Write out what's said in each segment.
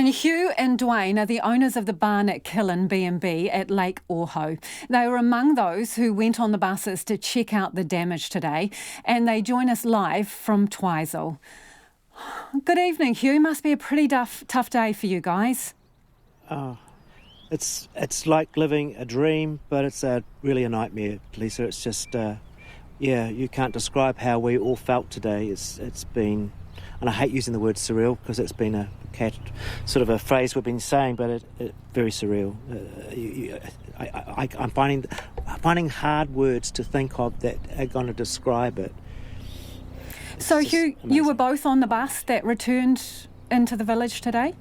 And Hugh and Dwayne are the owners of the barn at Killin B&B at Lake Ohau. They were among those who went on the buses to check out the damage today, and they join us live from Twizel. Good evening, Hugh. Must be a pretty tough day for you guys. It's like living a dream, but it's really a nightmare, Lisa. It's just, you can't describe how we all felt today. It's been, and I hate using the word surreal because it's been a sort of a phrase we've been saying, but it very surreal. I'm finding hard words to think of that are going to describe it. So, Hugh, you were both on the bus that returned into the village today?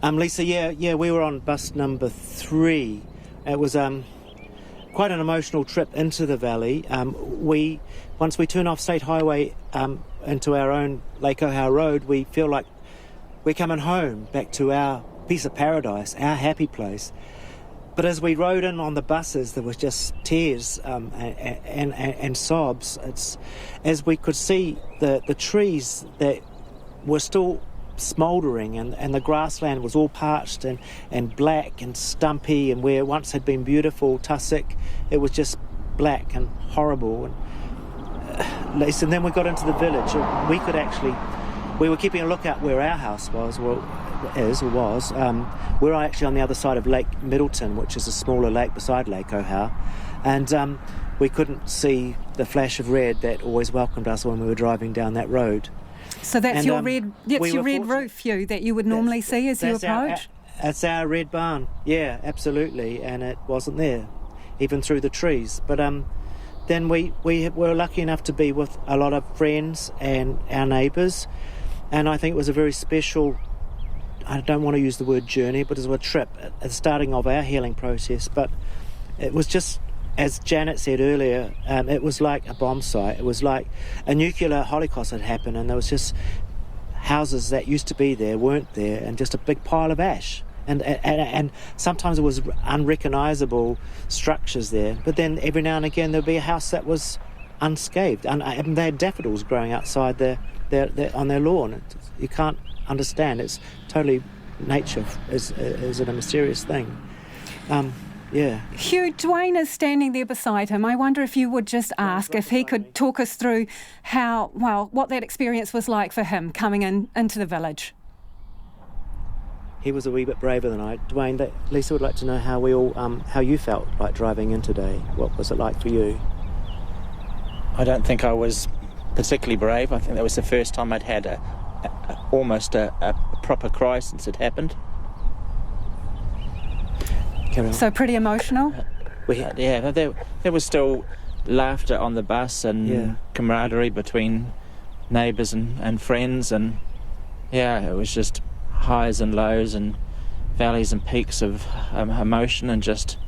Lisa, yeah, we were on bus number 3. It was quite an emotional trip into the valley. Once we turn off State Highway into our own Lake Ohau road, we feel like we're coming home, back to our piece of paradise, our happy place. But as we rode in on the buses, there was just tears and sobs. It's as we could see the trees that were still smouldering, and the grassland was all parched and black and stumpy, and where once had been beautiful tussock, it was just black and horrible. And then we got into the village. We were keeping a lookout where our house was. We're actually on the other side of Lake Middleton, which is a smaller lake beside Lake Ohau, and we couldn't see the flash of red that always welcomed us when we were driving down that road. So that's your red roof, Hugh, that you would normally see as you approach? It's our red barn, yeah, absolutely, and it wasn't there, even through the trees. But then we were lucky enough to be with a lot of friends and our neighbours, and I think it was a very special, I don't want to use the word journey, but it was a trip at the starting of our healing process. But it was just, as Janet said earlier, it was like a bomb site. It was like a nuclear holocaust had happened, and there was just houses that used to be there weren't there, and just a big pile of ash. And sometimes it was unrecognisable structures there. But then every now and again there'd be a house that was unscathed, and they had daffodils growing outside on their lawn. You can't understand. It's totally, nature is a mysterious thing. Yeah. Hugh, Dwayne is standing there beside him. I wonder if you would just ask if he could talk us through what that experience was like for him coming into the village. He was a wee bit braver than I. Dwayne, Lisa would like to know how you felt like driving in today. What was it like for you? I don't think I was particularly brave. I think that was the first time I'd had almost a proper cry since it happened. So pretty emotional? There was still laughter on the bus and camaraderie between neighbours and friends, and it was just highs and lows and valleys and peaks of emotion, and just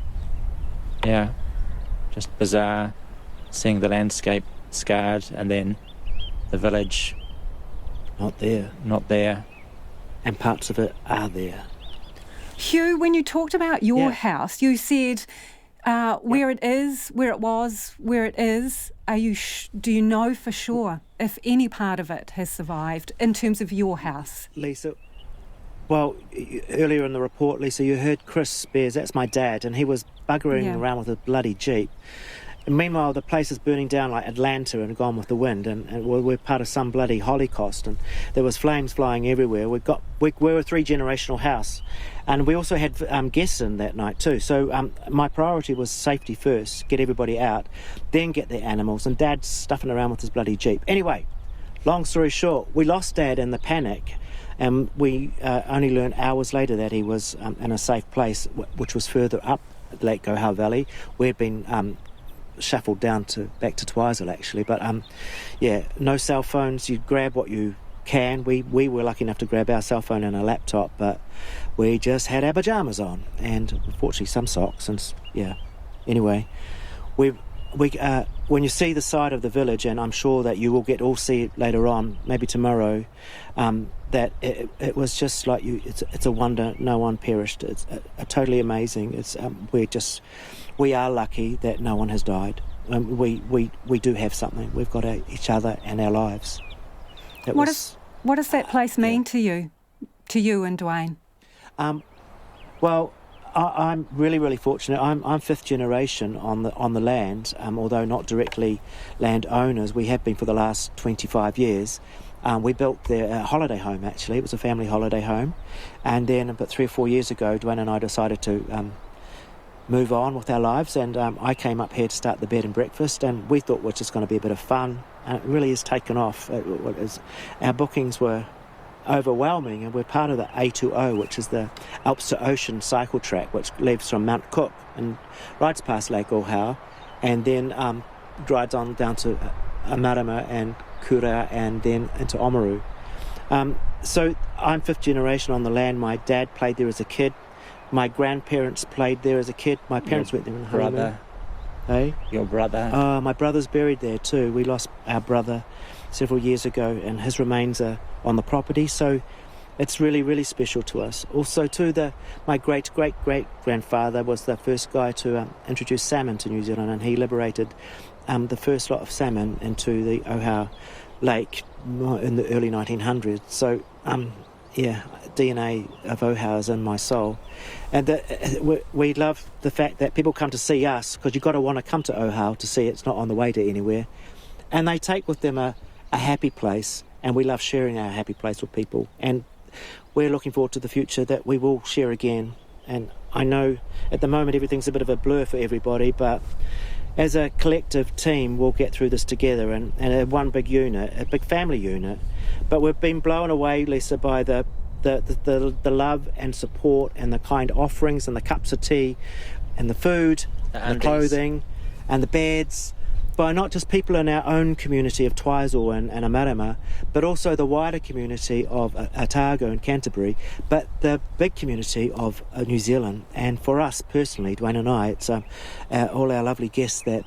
bizarre seeing the landscape scarred and then the village not there, and parts of it are there. Hugh, when you talked about your house, you said where it is, where it was, where it is. Do you know for sure if any part of it has survived in terms of your house? Lisa, well, earlier in the report, Lisa, you heard Chris Spears, that's my dad, and he was buggering around with a bloody Jeep. And meanwhile, the place is burning down like Atlanta and gone with the wind, and we're part of some bloody holocaust, and there was flames flying everywhere. We're a 3-generational house, and we also had guests in that night too. So my priority was safety first, get everybody out, then get the animals, and Dad's stuffing around with his bloody Jeep. Anyway, long story short, we lost Dad in the panic, and we only learned hours later that he was in a safe place, which was further up Lake Ohau Valley. We'd been shuffled down back to Twizel actually, but no cell phones. You grab what you can. We were lucky enough to grab our cell phone and a laptop, but we just had our pyjamas on and unfortunately some socks, and anyway, when you see the side of the village, and I'm sure that you will all see it later on, maybe tomorrow, that it was just like it's a wonder no one perished. It's totally amazing. It's we are lucky that no one has died. We do have something. We've got each other and our lives. What does that place mean to you? to you and Dwayne? Well, I'm really, really fortunate. I'm fifth generation on the land, although not directly landowners. We have been for the last 25 years. We built their holiday home, actually. It was a family holiday home. And then about 3 or 4 years ago, Dwayne and I decided to move on with our lives, and I came up here to start the bed and breakfast, and we thought it was just going to be a bit of fun, and it really has taken off. Our bookings were overwhelming, and we're part of the A2O, which is the Alps to Ocean cycle track, which leaves from Mount Cook and rides past Lake Ohau, and then rides on down to Marama and Kura, and then into Oamaru. So I'm fifth generation on the land. My dad played there as a kid. My grandparents played there as a kid. My parents went there in the honeymoon. Hey? Your brother? My brother's buried there too. We lost our brother several years ago, and his remains are on the property, so it's really, really special to us. Also too, my great-great-great-grandfather was the first guy to introduce salmon to New Zealand, and he liberated the first lot of salmon into the Ōhau Lake in the early 1900s. So, DNA of Ōhau is in my soul. And we love the fact that people come to see us, because you've got to want to come to Ōhau to see it's not on the way to anywhere. And they take with them a happy place, and we love sharing our happy place with people. And we're looking forward to the future that we will share again. And I know at the moment everything's a bit of a blur for everybody, but as a collective team, we'll get through this together, and one big unit, a big family unit. But we've been blown away, Lisa, by the love and support and the kind offerings and the cups of tea and the food, the clothing and the beds, by not just people in our own community of Twizel and Amarama, but also the wider community of Otago and Canterbury, but the big community of New Zealand. And for us personally, Dwayne and I, it's all our lovely guests that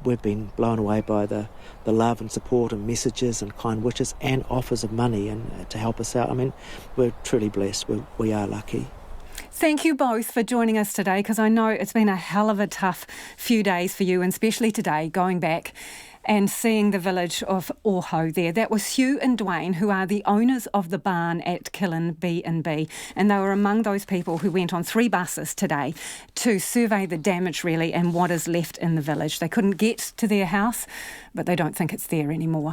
we've been blown away by the love and support and messages and kind wishes and offers of money and to help us out. I mean, we're truly blessed. We are lucky. Thank you both for joining us today, because I know it's been a hell of a tough few days for you, and especially today, going back and seeing the village of Ōhau there. That was Hugh and Dwayne, who are the owners of the barn at Killin B&B, and they were among those people who went on 3 buses today to survey the damage, really, and what is left in the village. They couldn't get to their house, but they don't think it's there anymore.